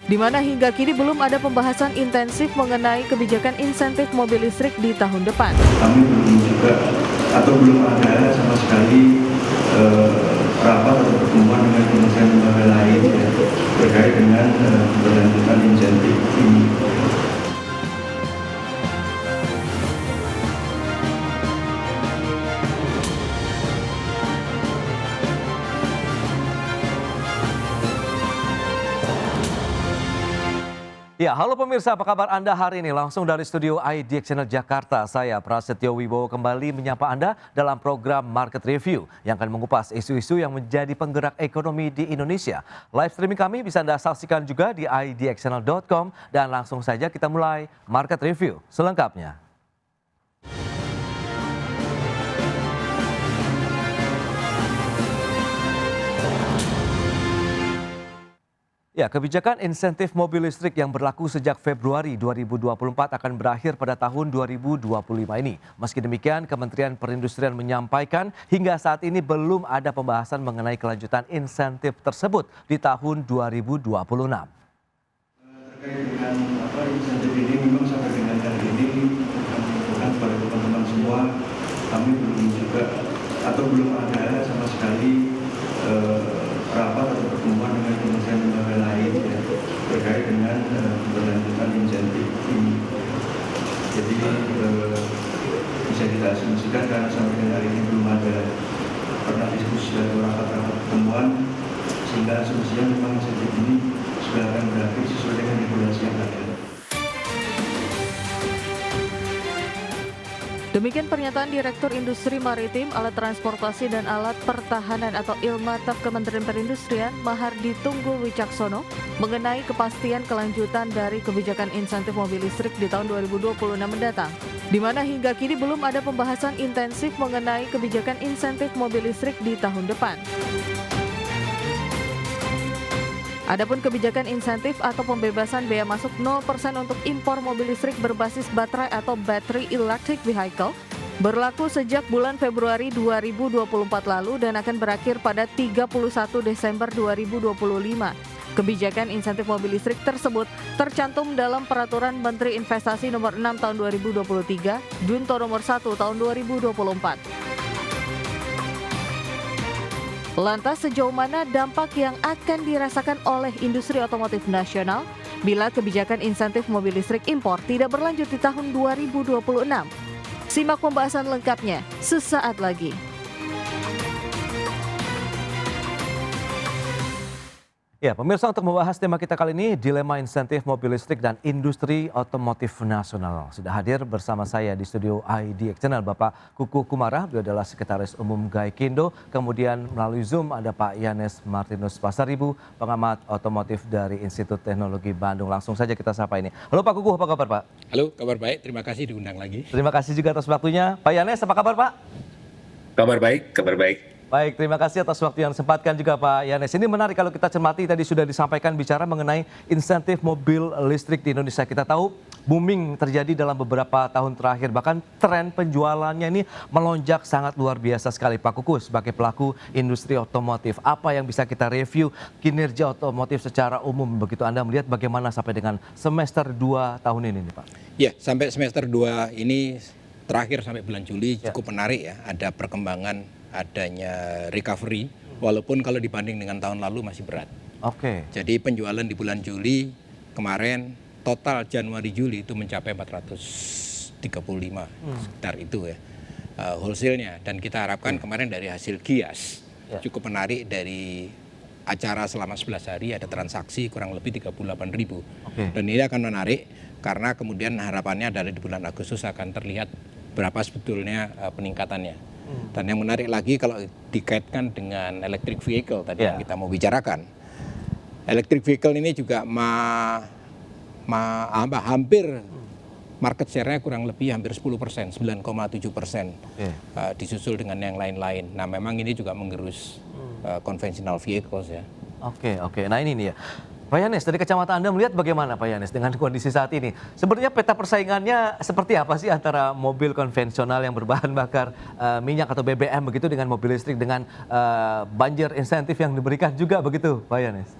di mana hingga kini belum ada pembahasan intensif mengenai kebijakan insentif mobil listrik di tahun depan. Kami belum juga atau belum ada sama sekali rapat atau pertemuan dengan kementerian lembaga lain ya, terkait dengan keberlanjutan insentif ini. Ya, halo pemirsa, apa kabar Anda hari ini? Langsung dari studio IDX Channel Jakarta, saya Prasetyo Wibowo kembali menyapa Anda dalam program Market Review yang akan mengupas isu-isu yang menjadi penggerak ekonomi di Indonesia. Live streaming kami bisa Anda saksikan juga di idxchannel.com dan langsung saja kita mulai Market Review selengkapnya. Ya, kebijakan insentif mobil listrik yang berlaku sejak Februari 2024 akan berakhir pada tahun 2025 ini. Meski demikian, Kementerian Perindustrian menyampaikan hingga saat ini belum ada pembahasan mengenai kelanjutan insentif tersebut di tahun 2026. Terkait dengan insentif ini memang sampai dengan hari ini kami infokan kepada teman-teman semua, kami belum juga atau belum ada sama sekali rapat atau pertemuan dengan kementerian lembaga lain ya, terkait dengan keberlanjutan insentif ini. Jadi bisa kita asumsikan karena sampai dengan hari ini belum ada pernah diskusi atau rapat-rapat pertemuan, sehingga asumsinya memang insentif ini sudah akan berakhir sesuai dengan regulasi yang ada. Demikian pernyataan Direktur Industri Maritim, Alat Transportasi dan Alat Pertahanan atau Ilmatar Kementerian Perindustrian Mahardi Tunggu Wicaksono mengenai kepastian kelanjutan dari kebijakan insentif mobil listrik di tahun 2026 mendatang, di mana hingga kini belum ada pembahasan intensif mengenai kebijakan insentif mobil listrik di tahun depan. Adapun kebijakan insentif atau pembebasan bea masuk 0% untuk impor mobil listrik berbasis baterai atau battery electric vehicle berlaku sejak bulan Februari 2024 lalu dan akan berakhir pada 31 Desember 2025. Kebijakan insentif mobil listrik tersebut tercantum dalam Peraturan Menteri Investasi Nomor 6 Tahun 2023, Junto Nomor 1 Tahun 2024. Lantas sejauh mana dampak yang akan dirasakan oleh industri otomotif nasional bila kebijakan insentif mobil listrik impor tidak berlanjut di tahun 2026? Simak pembahasan lengkapnya sesaat lagi. Ya, pemirsa, untuk membahas tema kita kali ini, dilema insentif mobil listrik dan industri otomotif nasional. Sudah hadir bersama saya di studio IDX Channel Bapak Kuku Kumara, beliau adalah Sekretaris Umum Gaikindo. Kemudian melalui Zoom ada Pak Yanes Martinus Pasaribu, pengamat otomotif dari Institut Teknologi Bandung. Langsung saja kita sapa ini. Halo Pak Kuku, apa kabar Pak? Halo, kabar baik. Terima kasih diundang lagi. Terima kasih juga atas waktunya. Pak Yanes, apa kabar Pak? Kabar baik, kabar baik. Baik, terima kasih atas waktu yang disempatkan juga Pak Yanes. Ini menarik kalau kita cermati, tadi sudah disampaikan bicara mengenai insentif mobil listrik di Indonesia. Kita tahu booming terjadi dalam beberapa tahun terakhir, bahkan tren penjualannya ini melonjak sangat luar biasa sekali. Pak Kuku, sebagai pelaku industri otomotif, apa yang bisa kita review kinerja otomotif secara umum? Begitu Anda melihat bagaimana sampai dengan semester 2 tahun ini nih Pak? Ya, sampai semester 2 ini terakhir sampai bulan Juli cukup menarik ya. Ada perkembangan adanya recovery, walaupun kalau dibanding dengan tahun lalu masih berat. Oke. Jadi penjualan di bulan Juli kemarin total Januari-Juli itu mencapai 435 sekitar itu ya wholesale-nya. Dan kita harapkan kemarin dari hasil Gias cukup menarik, dari acara selama 11 hari ada transaksi kurang lebih 38.000. Dan ini akan menarik karena kemudian harapannya dari di bulan Agustus akan terlihat berapa sebetulnya peningkatannya. Dan yang menarik lagi kalau dikaitkan dengan electric vehicle tadi yang kita mau bicarakan. Electric vehicle ini juga hampir market share-nya kurang lebih hampir 10%, 9,7%. Disusul dengan yang lain-lain. Nah, memang ini juga menggerus conventional vehicles ya. Oke. Nah ini nih ya. Pak Yanes, dari kacamata Anda melihat bagaimana Pak Yanes dengan kondisi saat ini? Sebenarnya peta persaingannya seperti apa sih antara mobil konvensional yang berbahan bakar minyak atau BBM begitu dengan mobil listrik dengan banjir insentif yang diberikan juga begitu Pak Yanes?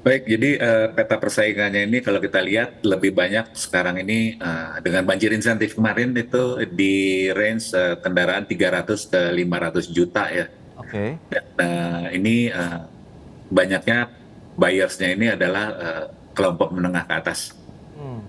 Baik, jadi peta persaingannya ini kalau kita lihat lebih banyak sekarang ini dengan banjir insentif kemarin itu di range kendaraan 300 ke 500 juta ya. Oke. Dan ini banyaknya buyersnya ini adalah kelompok menengah ke atas. Hmm.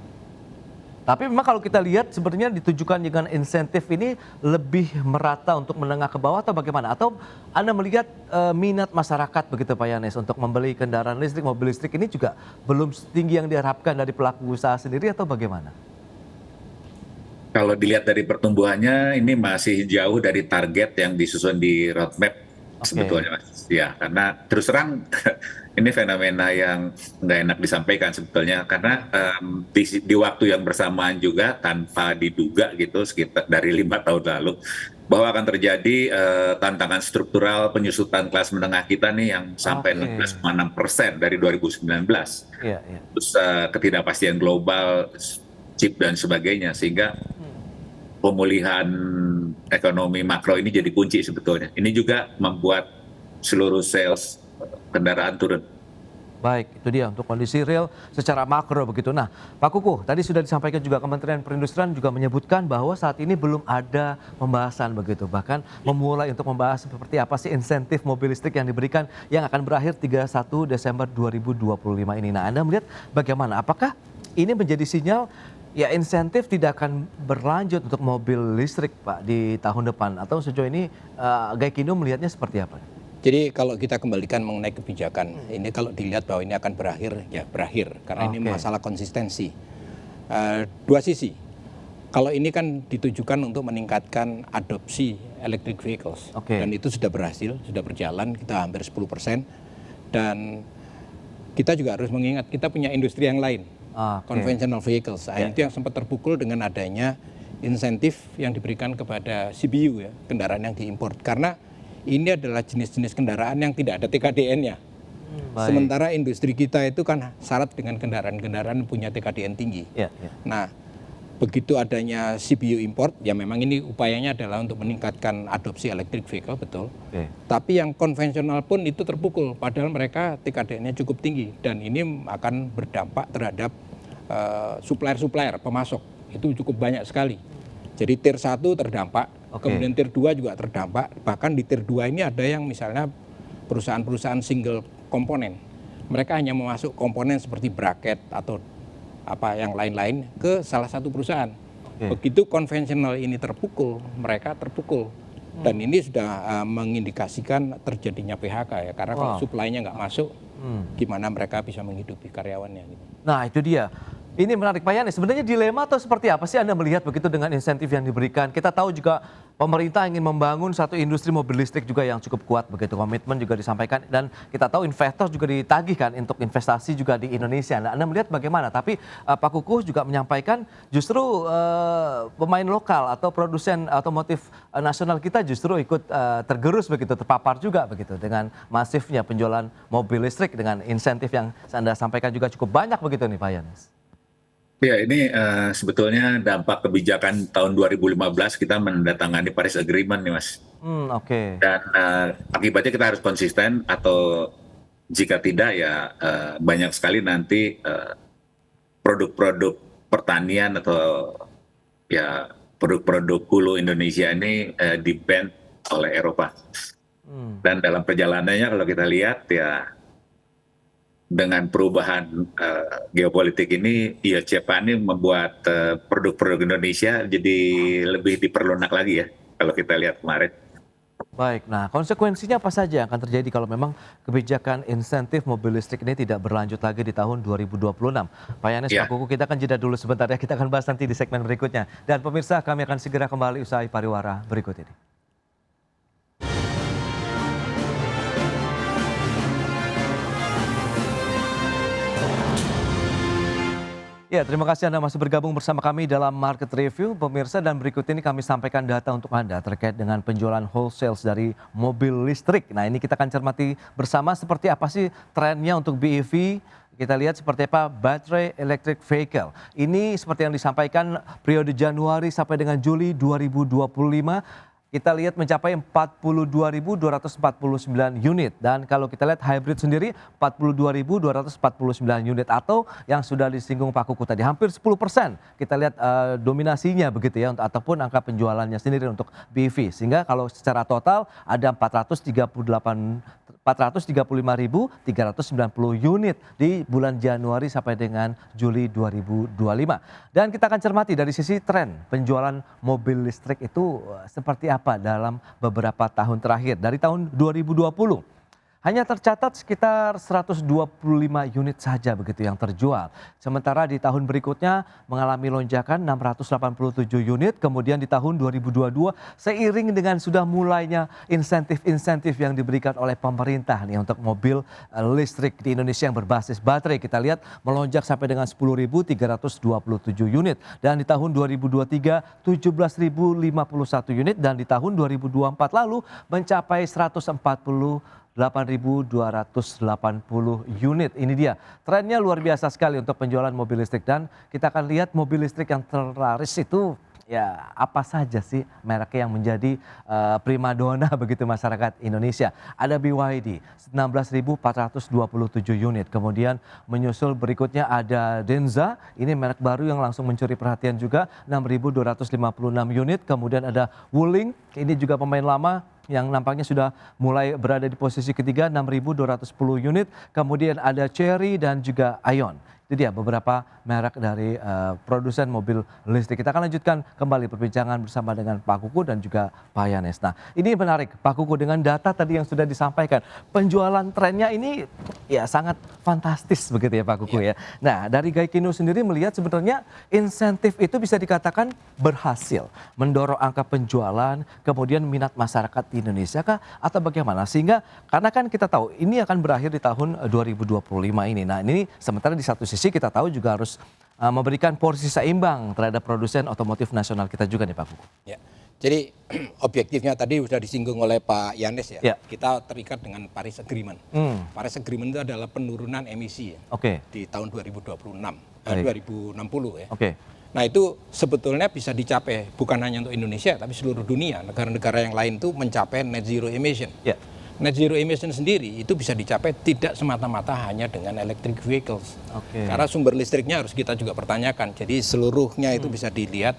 Tapi memang kalau kita lihat sebenarnya ditujukan dengan insentif ini lebih merata untuk menengah ke bawah atau bagaimana? Atau Anda melihat minat masyarakat begitu Pak Yanes untuk membeli kendaraan listrik, mobil listrik ini juga belum setinggi yang diharapkan dari pelaku usaha sendiri atau bagaimana? Kalau dilihat dari pertumbuhannya ini masih jauh dari target yang disusun di roadmap sebetulnya Mas. Ya, karena terus terang ini fenomena yang nggak enak disampaikan sebetulnya karena di waktu yang bersamaan juga tanpa diduga gitu sekitar dari 5 tahun lalu bahwa akan terjadi tantangan struktural penyusutan kelas menengah kita nih yang sampai 16,6% dari 2019. Iya, iya. Terus ketidakpastian global, chip dan sebagainya sehingga pemulihan ekonomi makro ini jadi kunci sebetulnya. Ini juga membuat seluruh sales kendaraan turun. Baik, itu dia untuk kondisi real secara makro begitu. Nah, Pak Kukuh, tadi sudah disampaikan juga Kementerian Perindustrian juga menyebutkan bahwa saat ini belum ada pembahasan begitu. Bahkan memulai untuk membahas seperti apa sih insentif mobil listrik yang diberikan yang akan berakhir 31 Desember 2025 ini. Nah, Anda melihat bagaimana? Apakah ini menjadi sinyal ya insentif tidak akan berlanjut untuk mobil listrik Pak di tahun depan atau sejauh ini Gaikindo melihatnya seperti apa? Jadi kalau kita kembalikan mengenai kebijakan, ini kalau dilihat bahwa ini akan berakhir, ya berakhir. Karena ini masalah konsistensi. Dua sisi. Kalau ini kan ditujukan untuk meningkatkan adopsi electric vehicles. Dan itu sudah berhasil, sudah berjalan, kita hampir 10%. Dan kita juga harus mengingat, kita punya industri yang lain. Conventional vehicles. Itu yang sempat terpukul dengan adanya insentif yang diberikan kepada CBU, ya, kendaraan yang diimpor. Karena ini adalah jenis-jenis kendaraan yang tidak ada TKDN-nya. Sementara industri kita itu kan syarat dengan kendaraan-kendaraan punya TKDN tinggi. Nah, begitu adanya CBU import, ya memang ini upayanya adalah untuk meningkatkan adopsi electric vehicle, betul. Tapi yang konvensional pun itu terpukul, padahal mereka TKDN-nya cukup tinggi. Dan ini akan berdampak terhadap supplier-supplier, pemasok. Itu cukup banyak sekali. Jadi tier 1 terdampak, kemudian tier 2 juga terdampak. Bahkan di tier 2 ini ada yang misalnya perusahaan-perusahaan single komponen. Mereka hanya memasuk komponen seperti bracket atau apa yang lain-lain ke salah satu perusahaan. Begitu konvensional ini terpukul, mereka terpukul. Dan ini sudah mengindikasikan terjadinya PHK ya. Karena kalau supply-nya nggak masuk, gimana mereka bisa menghidupi karyawannya. Gitu. Nah itu dia. Ini menarik Pak Yani, sebenarnya dilema atau seperti apa sih Anda melihat begitu dengan insentif yang diberikan? Kita tahu juga pemerintah ingin membangun satu industri mobil listrik juga yang cukup kuat begitu, komitmen juga disampaikan dan kita tahu investor juga ditagihkan untuk investasi juga di Indonesia. Nah, Anda melihat bagaimana? Tapi Pak Kukuh juga menyampaikan justru pemain lokal atau produsen otomotif nasional kita justru ikut tergerus begitu, terpapar juga begitu dengan masifnya penjualan mobil listrik dengan insentif yang Anda sampaikan juga cukup banyak begitu nih Pak Yani. Ya, ini sebetulnya dampak kebijakan tahun 2015 kita menandatangani Paris Agreement nih Mas. Dan akibatnya kita harus konsisten atau jika tidak ya banyak sekali nanti produk-produk pertanian atau ya produk-produk hulu Indonesia ini di-ban oleh Eropa. Dan dalam perjalanannya kalau kita lihat ya dengan perubahan geopolitik ini, ya Jepang ini membuat produk-produk Indonesia jadi lebih diperlunak lagi ya, kalau kita lihat kemarin. Baik, nah konsekuensinya apa saja yang akan terjadi kalau memang kebijakan insentif mobil listrik ini tidak berlanjut lagi di tahun 2026? Pak Yanes, Pak Kukuh, kita akan jeda dulu sebentar ya, kita akan bahas nanti di segmen berikutnya. Dan pemirsa, kami akan segera kembali usai pariwara berikut ini. Ya, terima kasih Anda masih bergabung bersama kami dalam Market Review, pemirsa, dan berikut ini kami sampaikan data untuk Anda terkait dengan penjualan wholesale dari mobil listrik. Nah, ini kita akan cermati bersama seperti apa sih trennya untuk BEV. Kita lihat seperti apa battery electric vehicle. Ini seperti yang disampaikan periode Januari sampai dengan Juli 2025. kita lihat mencapai 42.249 unit. Dan kalau kita lihat hybrid sendiri 42.249 unit atau yang sudah disinggung Pak Kuku tadi hampir 10%. Kita lihat dominasinya begitu ya ataupun angka penjualannya sendiri untuk BEV. Sehingga kalau secara total ada 435.390 unit di bulan Januari sampai dengan Juli 2025. Dan kita akan cermati dari sisi tren penjualan mobil listrik itu seperti apa dalam beberapa tahun terakhir. Dari tahun 2020 hanya tercatat sekitar 125 unit saja begitu yang terjual. Sementara di tahun berikutnya mengalami lonjakan 687 unit. Kemudian di tahun 2022 seiring dengan sudah mulainya insentif-insentif yang diberikan oleh pemerintah nih untuk mobil listrik di Indonesia yang berbasis baterai. Kita lihat melonjak sampai dengan 10.327 unit. Dan di tahun 2023 17.051 unit dan di tahun 2024 lalu mencapai 8.280 unit. Ini dia trennya luar biasa sekali untuk penjualan mobil listrik dan kita akan lihat mobil listrik yang terlaris itu ya apa saja sih mereknya yang menjadi primadona begitu masyarakat Indonesia. Ada BYD 16.427 unit. Kemudian menyusul berikutnya ada Denza, ini merek baru yang langsung mencuri perhatian juga 6.256 unit. Kemudian ada Wuling, ini juga pemain lama yang nampaknya sudah mulai berada di posisi ketiga 6.210 unit. Kemudian ada Chery dan juga Ion. Itu dia beberapa merek dari produsen mobil listrik. Kita akan lanjutkan kembali perbincangan bersama dengan Pak Kuku dan juga Pak Yanes. Nah ini menarik Pak Kuku dengan data tadi yang sudah disampaikan. Penjualan trennya ini ya sangat fantastis begitu ya Pak Kuku ya. Nah dari Gaikindo sendiri melihat sebenarnya insentif itu bisa dikatakan berhasil mendorong angka penjualan, kemudian minat masyarakat di Indonesia kah atau bagaimana? Sehingga karena kan kita tahu ini akan berakhir di tahun 2025 ini. Nah ini sementara di satu sisi kita tahu juga harus memberikan porsi seimbang terhadap produsen otomotif nasional kita juga nih Pak Kuku. Ya. Jadi objektifnya tadi sudah disinggung oleh Pak Yanes ya. Ya. Kita terikat dengan Paris Agreement. Paris Agreement itu adalah penurunan emisi ya, di tahun 2060 ya. Nah itu sebetulnya bisa dicapai bukan hanya untuk Indonesia tapi seluruh dunia. Negara-negara yang lain itu mencapai net zero emission. Ya. Net zero emission sendiri itu bisa dicapai tidak semata-mata hanya dengan electric vehicles. Karena sumber listriknya harus kita juga pertanyakan. Jadi seluruhnya itu bisa dilihat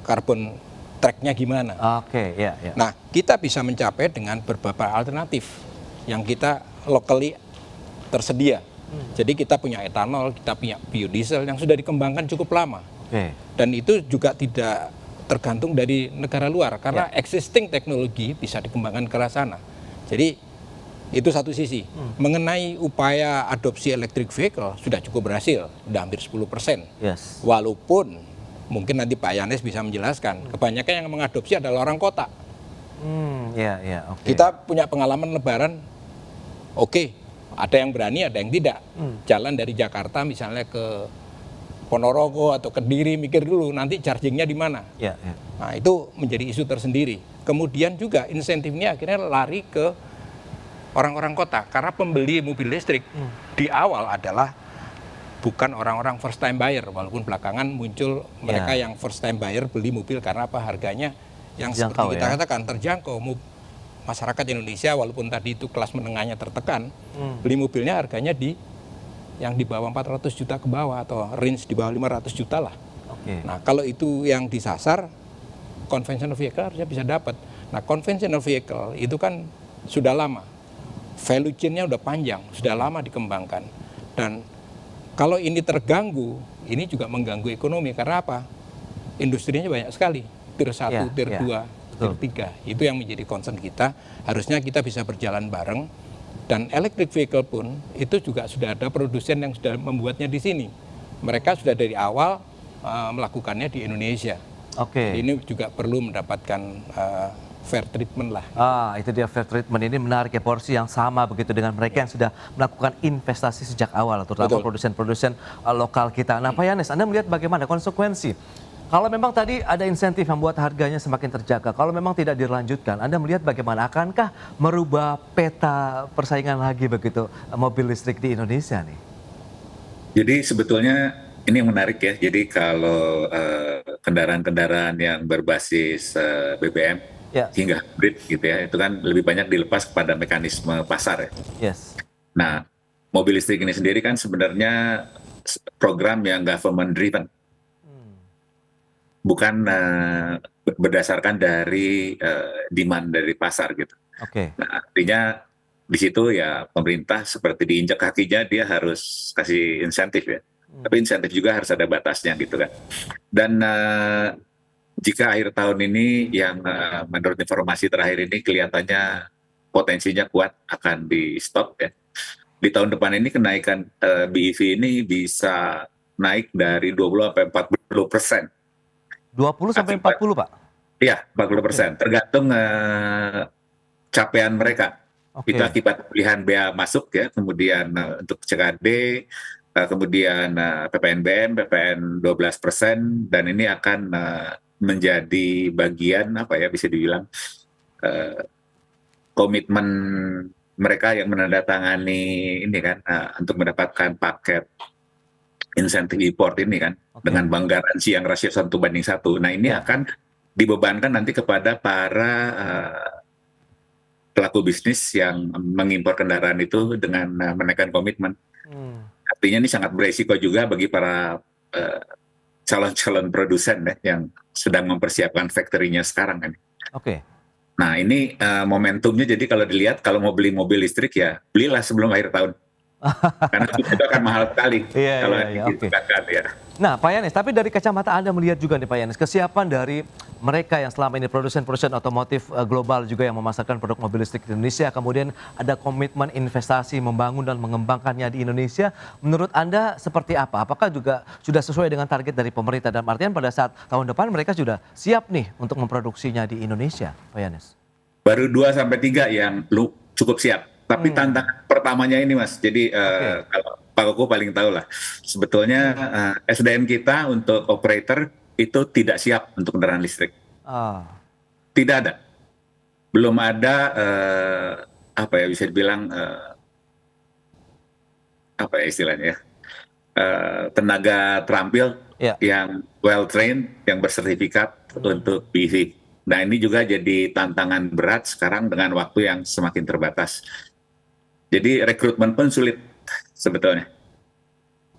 carbon tracknya gimana. Nah kita bisa mencapai dengan beberapa alternatif yang kita locally tersedia. Jadi kita punya etanol, kita punya biodiesel yang sudah dikembangkan cukup lama. Dan itu juga tidak tergantung dari negara luar karena existing teknologi bisa dikembangkan ke arah sana. Jadi itu satu sisi. Mengenai upaya adopsi electric vehicle sudah cukup berhasil, sudah hampir 10%. Walaupun mungkin nanti Pak Yanes bisa menjelaskan, kebanyakan yang mengadopsi adalah orang kota. Kita punya pengalaman lebaran, ada yang berani, ada yang tidak. Jalan dari Jakarta misalnya ke Ponorogo atau Kediri, mikir dulu nanti chargingnya di mana. Nah itu menjadi isu tersendiri. Kemudian juga insentifnya akhirnya lari ke orang-orang kota. Karena pembeli mobil listrik di awal adalah bukan orang-orang first time buyer. Walaupun belakangan muncul mereka yang first time buyer beli mobil karena apa harganya yang seperti kita katakan terjangkau. Masyarakat Indonesia walaupun tadi itu kelas menengahnya tertekan, beli mobilnya harganya yang di bawah 400 juta ke bawah atau range di bawah 500 juta lah. Nah kalau itu yang disasar, conventional vehicle harusnya bisa dapat. Nah conventional vehicle itu kan sudah lama, value chain-nya udah panjang, sudah lama dikembangkan. Dan kalau ini terganggu, ini juga mengganggu ekonomi. Karena apa? Industrinya banyak sekali, tier 1, tier 2, tier 3. Itu yang menjadi concern kita. Harusnya kita bisa berjalan bareng. Dan electric vehicle pun itu juga sudah ada produsen yang sudah membuatnya di sini. Mereka sudah dari awal melakukannya di Indonesia. Ini juga perlu mendapatkan fair treatment lah. Itu dia fair treatment ini menarik ya, porsi yang sama begitu dengan mereka yang sudah melakukan investasi sejak awal, terutama produsen-produsen lokal kita. Nah Pak Yanes, Anda melihat bagaimana konsekuensi? Kalau memang tadi ada insentif yang membuat harganya semakin terjaga, kalau memang tidak dilanjutkan, Anda melihat bagaimana? Akankah merubah peta persaingan lagi begitu mobil listrik di Indonesia nih? Jadi sebetulnya ini yang menarik ya. Jadi kalau kendaraan-kendaraan yang berbasis BBM Ya. hingga hybrid gitu ya, itu kan lebih banyak dilepas kepada mekanisme pasar ya. Yes. Nah, mobil listrik ini sendiri kan sebenarnya program yang government driven, bukan berdasarkan dari demand dari pasar gitu. Oke. Nah, artinya di situ ya pemerintah seperti diinjak kakinya, dia harus kasih insentif ya. Tapi insentif juga harus ada batasnya gitu kan. Dan jika akhir tahun ini yang menurut informasi terakhir ini kelihatannya potensinya kuat akan di stop ya. Di tahun depan ini kenaikan BEV ini bisa naik dari 20 sampai 40%. 20 sampai 40, Pak? Iya, 40%. Tergantung capaian mereka. Oke. Itu akibat pilihan bea masuk ya, kemudian untuk CKD, kemudian PPNBM, PPN 12%, dan ini akan menjadi bagian apa ya, bisa dibilang komitmen mereka yang menandatangani ini kan, untuk mendapatkan paket insentif import ini kan, dengan bank garansi yang rasio 1:1. Nah ini akan dibebankan nanti kepada para pelaku bisnis yang mengimpor kendaraan itu dengan menaikkan komitmen. Artinya ini sangat beresiko juga bagi para calon-calon produsen yang sedang mempersiapkan factory-nya sekarang kan. Oke. Nah ini momentumnya, jadi kalau dilihat kalau mau beli mobil listrik ya belilah sebelum akhir tahun. Karena itu akan mahal sekali kalau digunakan ya. Nah Pak Yanis, tapi dari kacamata Anda melihat juga nih Pak Yanis, kesiapan dari mereka yang selama ini produsen-produsen otomotif global juga yang memasarkan produk mobil listrik di Indonesia, kemudian ada komitmen investasi membangun dan mengembangkannya di Indonesia, menurut Anda seperti apa? Apakah juga sudah sesuai dengan target dari pemerintah, dan artian pada saat tahun depan mereka sudah siap nih untuk memproduksinya di Indonesia, Pak Yanis? Baru 2-3 yang cukup siap. Tapi tantangan pertamanya ini Mas, jadi kalau Pak Koko paling tahu lah, sebetulnya SDM kita untuk operator itu tidak siap untuk kendaraan listrik. Tidak ada. Belum ada, apa ya bisa dibilang, apa ya istilahnya ya, tenaga terampil yang well trained, yang bersertifikat untuk BEV. Nah ini juga jadi tantangan berat sekarang dengan waktu yang semakin terbatas. Jadi rekrutmen pun sulit sebetulnya.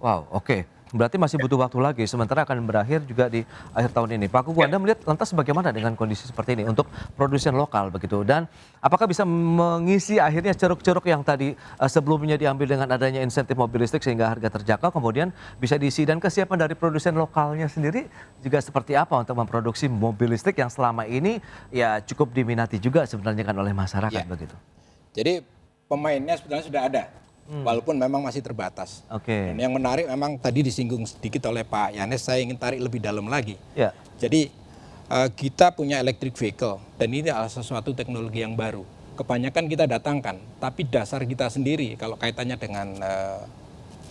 Wow, oke. Berarti masih butuh waktu lagi, sementara akan berakhir juga di akhir tahun ini. Pak Kuku, Anda melihat lantas bagaimana dengan kondisi seperti ini untuk produsen lokal begitu? Dan apakah bisa mengisi akhirnya ceruk-ceruk yang tadi sebelumnya diambil dengan adanya insentif mobil listrik sehingga harga terjangkau, kemudian bisa diisi, dan kesiapan dari produsen lokalnya sendiri juga seperti apa untuk memproduksi mobil listrik yang selama ini ya cukup diminati juga sebenarnya kan oleh masyarakat begitu? Jadi pemainnya sebenarnya sudah ada. Walaupun memang masih terbatas. Dan yang menarik memang tadi disinggung sedikit oleh Pak Yanes, saya ingin tarik lebih dalam lagi. Jadi kita punya electric vehicle dan ini adalah sesuatu teknologi yang baru. Kebanyakan kita datangkan, tapi dasar kita sendiri kalau kaitannya dengan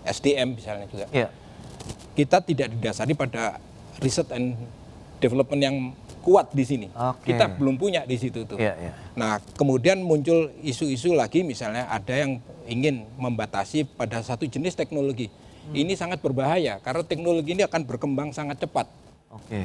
SDM misalnya juga. Kita tidak didasari pada research and development yang kuat di sini. Kita belum punya di situ tuh. Nah, kemudian muncul isu-isu lagi, misalnya ada yang ingin membatasi pada satu jenis teknologi. Ini sangat berbahaya karena teknologi ini akan berkembang sangat cepat.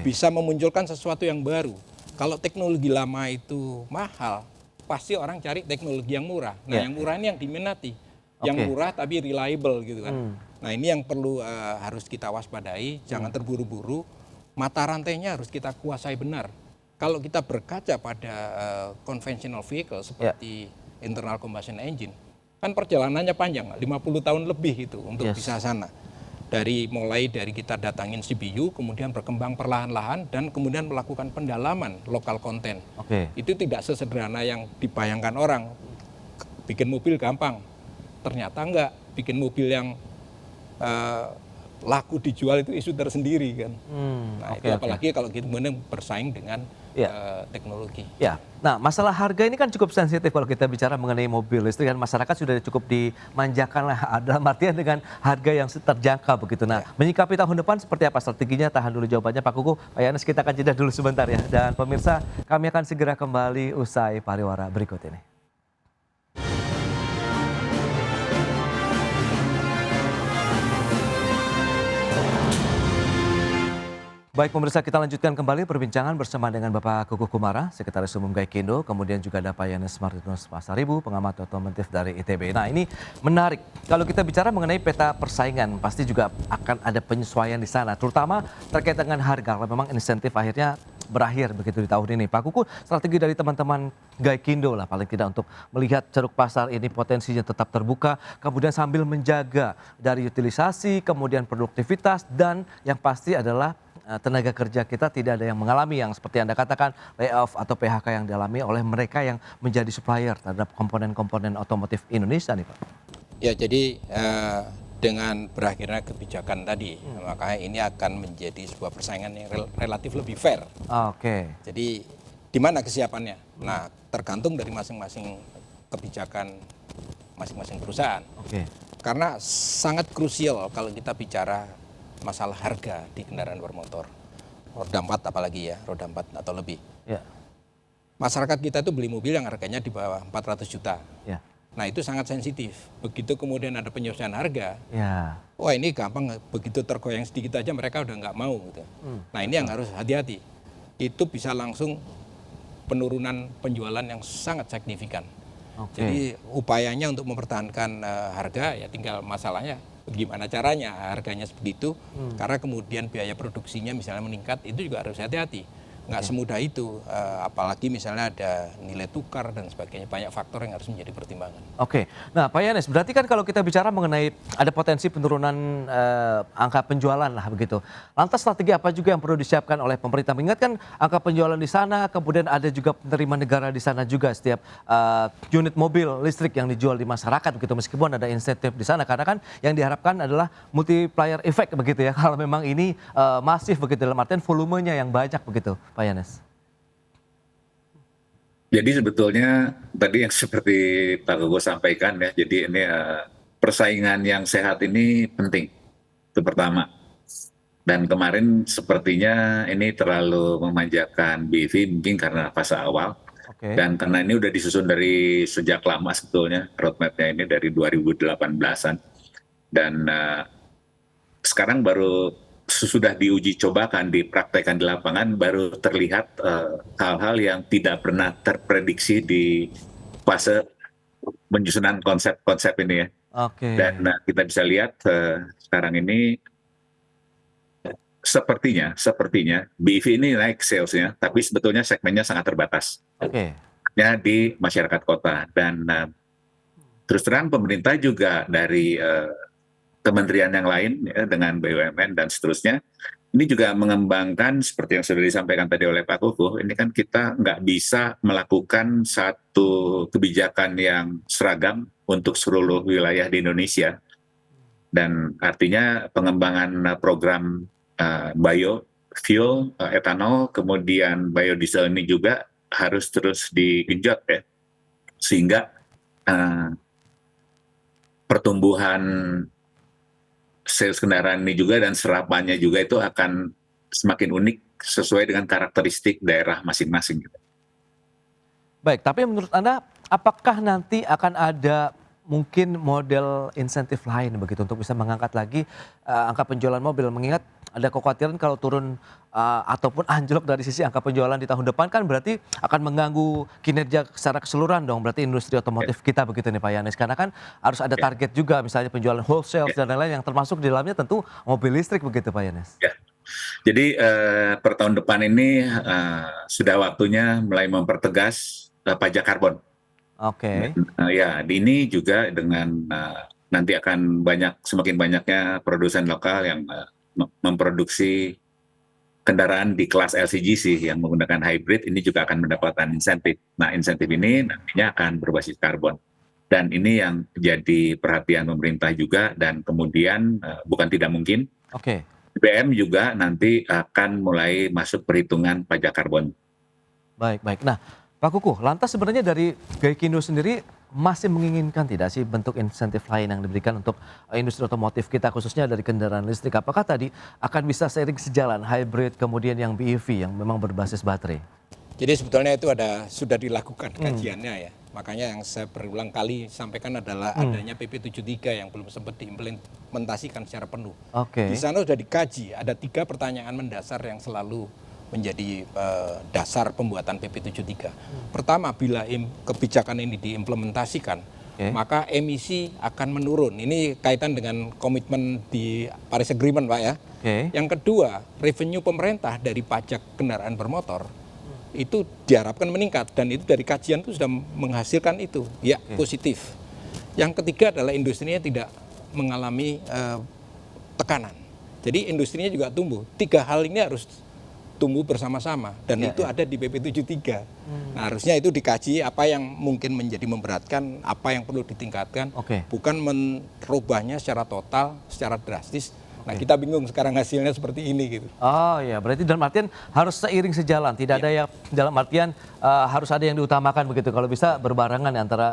Bisa memunculkan sesuatu yang baru. Kalau teknologi lama itu mahal, pasti orang cari teknologi yang murah. Nah, yang murah ini yang diminati. Yang murah tapi reliable gitu kan. Nah, ini yang perlu harus kita waspadai, jangan terburu-buru. Mata rantainya harus kita kuasai benar. Kalau kita berkaca pada conventional vehicle seperti internal combustion engine, kan perjalanannya panjang, 50 tahun lebih itu untuk bisa sana. Mulai dari kita datangin CBU, kemudian berkembang perlahan-lahan, dan kemudian melakukan pendalaman lokal konten. Itu tidak sesederhana yang dibayangkan orang. Bikin mobil gampang, ternyata enggak. Bikin mobil yang laku dijual itu isu tersendiri kan. Nah itu apalagi kalau kita bersaing dengan teknologi. Nah masalah harga ini kan cukup sensitif kalau kita bicara mengenai mobil listrik, kan masyarakat sudah cukup dimanjakan lah, dalam artian dengan harga yang terjangkau begitu. Nah menyikapi tahun depan seperti apa strateginya? Tahan dulu jawabannya Pak Kuku. Pak Yanes, kita akan jeda dulu sebentar ya. Dan pemirsa, kami akan segera kembali usai pariwara berikut ini. Baik pemirsa, kita lanjutkan kembali perbincangan bersama dengan Bapak Kukuh Kumara, Sekretaris Umum Gaikindo, kemudian juga ada Pak Yanes Martinus Pasaribu, pengamat otomotif dari ITB. Nah ini menarik, kalau kita bicara mengenai peta persaingan, pasti juga akan ada penyesuaian di sana, terutama terkait dengan harga, kalau memang insentif akhirnya berakhir begitu di tahun ini. Pak Kukuh, strategi dari teman-teman Gaikindo lah paling tidak untuk melihat ceruk pasar ini potensinya tetap terbuka, kemudian sambil menjaga dari utilisasi, kemudian produktivitas, dan yang pasti adalah tenaga kerja kita tidak ada yang mengalami yang seperti Anda katakan layoff atau PHK yang dialami oleh mereka yang menjadi supplier terhadap komponen-komponen otomotif Indonesia nih Pak. Ya jadi dengan berakhirnya kebijakan tadi, makanya ini akan menjadi sebuah persaingan yang relatif lebih fair. Oke. Jadi di mana kesiapannya? Nah tergantung dari masing-masing kebijakan masing-masing perusahaan. Oke. Karena sangat krusial kalau kita bicara masalah harga di kendaraan bermotor. Roda 4 apalagi ya, roda 4 atau lebih. Ya. Masyarakat kita itu beli mobil yang harganya di bawah 400 juta. Ya. Nah itu sangat sensitif. Begitu kemudian ada penyesuaian harga, Ya. wah ini gampang, begitu tergoyang sedikit aja mereka udah nggak mau gitu. Nah ini yang harus hati-hati. Itu bisa langsung penurunan penjualan yang sangat signifikan. Oke. Jadi upayanya untuk mempertahankan harga ya tinggal masalahnya gimana caranya harganya seperti itu. Karena kemudian biaya produksinya misalnya meningkat, itu juga harus hati-hati. Nggak semudah itu, apalagi misalnya ada nilai tukar dan sebagainya, banyak faktor yang harus menjadi pertimbangan. Oke, nah Pak Yanes, berarti kan kalau kita bicara mengenai ada potensi penurunan angka penjualan lah begitu. Lantas strategi apa juga yang perlu disiapkan oleh pemerintah? Mengingat kan angka penjualan di sana, kemudian ada juga penerima negara di sana juga setiap unit mobil listrik yang dijual di masyarakat begitu. Meskipun ada insentif di sana, karena kan yang diharapkan adalah multiplier effect begitu ya. Kalau memang ini masif begitu dalam artian volumenya yang banyak begitu. Pak Yanes. Jadi sebetulnya tadi yang seperti Pak Kukuh sampaikan ya, jadi ini persaingan yang sehat ini penting, itu pertama. Dan kemarin sepertinya ini terlalu memanjakan BEV mungkin karena fase awal. Oke. Dan karena ini udah disusun dari sejak lama sebetulnya, roadmap-nya ini dari 2018-an. Dan sekarang baru sudah diuji cobakan, dipraktekkan di lapangan, baru terlihat hal-hal yang tidak pernah terprediksi di fase penyusunan konsep-konsep ini ya. Oke. Dan kita bisa lihat sekarang ini sepertinya BEV ini naik salesnya, tapi sebetulnya segmennya sangat terbatas. Oke. Ya di masyarakat kota. Dan terus terang pemerintah juga dari kementerian yang lain ya, dengan BUMN dan seterusnya, ini juga mengembangkan seperti yang sudah disampaikan tadi oleh Pak Kukuh, ini kan kita nggak bisa melakukan satu kebijakan yang seragam untuk seluruh wilayah di Indonesia. Dan artinya pengembangan program biofuel, etanol, kemudian biodiesel ini juga harus terus digenjot ya, sehingga pertumbuhan sales kendaraan ini juga dan serapannya juga itu akan semakin unik sesuai dengan karakteristik daerah masing-masing. Baik, tapi menurut Anda apakah nanti akan ada mungkin model insentif lain begitu untuk bisa mengangkat lagi angka penjualan mobil, mengingat ada kekhawatiran kalau turun ataupun anjlok dari sisi angka penjualan di tahun depan kan berarti akan mengganggu kinerja secara keseluruhan dong, berarti industri otomotif kita begitu nih Pak Yanes, karena kan harus ada target juga misalnya penjualan wholesale dan lain-lain yang termasuk di dalamnya tentu mobil listrik begitu Pak Yanes. Ya. Jadi per tahun depan ini sudah waktunya mulai mempertegas pajak karbon. Oke. Ya, ini juga dengan nanti akan semakin banyaknya produsen lokal yang memproduksi kendaraan di kelas LCGC yang menggunakan hybrid, ini juga akan mendapatkan insentif. Nah, insentif ini nantinya akan berbasis karbon. Dan ini yang jadi perhatian pemerintah juga, dan kemudian bukan tidak mungkin, Oke. BBM juga nanti akan mulai masuk perhitungan pajak karbon. Baik. Nah, Pak Kukuh, lantas sebenarnya dari Gaikindo sendiri masih menginginkan tidak sih bentuk insentif lain yang diberikan untuk industri otomotif kita khususnya dari kendaraan listrik? Apakah tadi akan bisa seiring sejalan hybrid kemudian yang BEV yang memang berbasis baterai? Jadi sebetulnya itu sudah dilakukan kajiannya ya. Makanya yang saya berulang kali sampaikan adalah adanya PP 73 yang belum sempat diimplementasikan secara penuh. Oke. Di sana sudah dikaji, ada 3 pertanyaan mendasar yang selalu menjadi dasar pembuatan PP 73. Pertama, bila kebijakan ini diimplementasikan, maka emisi akan menurun. Ini kaitan dengan komitmen di Paris Agreement, Pak ya. Yang kedua, revenue pemerintah dari pajak kendaraan bermotor itu diharapkan meningkat, dan itu dari kajian itu sudah menghasilkan itu, ya positif. Yang ketiga adalah industrinya tidak mengalami tekanan. Jadi industrinya juga tumbuh. 3 hal ini harus tumbuh bersama-sama, dan itu ada di PP 73. Nah, harusnya itu dikaji apa yang mungkin menjadi memberatkan, apa yang perlu ditingkatkan, bukan merubahnya secara total, secara drastis. Nah, kita bingung sekarang hasilnya seperti ini gitu. Oh ya, berarti dalam artian harus seiring sejalan, tidak ada yang dalam artian harus ada yang diutamakan begitu. Kalau bisa berbarengan antara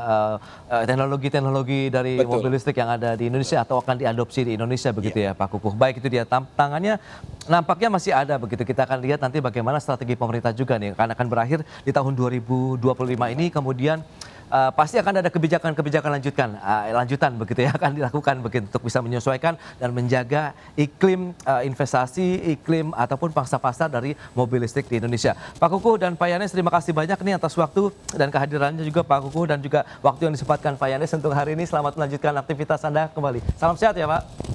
teknologi-teknologi dari mobil listrik yang ada di Indonesia atau akan diadopsi di Indonesia begitu ya Pak Kukuh. Baik, itu dia tantangannya nampaknya masih ada begitu. Kita akan lihat nanti bagaimana strategi pemerintah juga nih, akan berakhir di tahun 2025 ini, kemudian pasti akan ada kebijakan-kebijakan lanjutan begitu ya, akan dilakukan begitu untuk bisa menyesuaikan dan menjaga iklim investasi, iklim ataupun pangsa pasar dari mobil listrik di Indonesia. Pak Kukuh dan Pak Yanes, terima kasih banyak nih atas waktu dan kehadirannya juga Pak Kukuh, dan juga waktu yang disempatkan Pak Yanes untuk hari ini. Selamat melanjutkan aktivitas Anda kembali. Salam sehat ya Pak.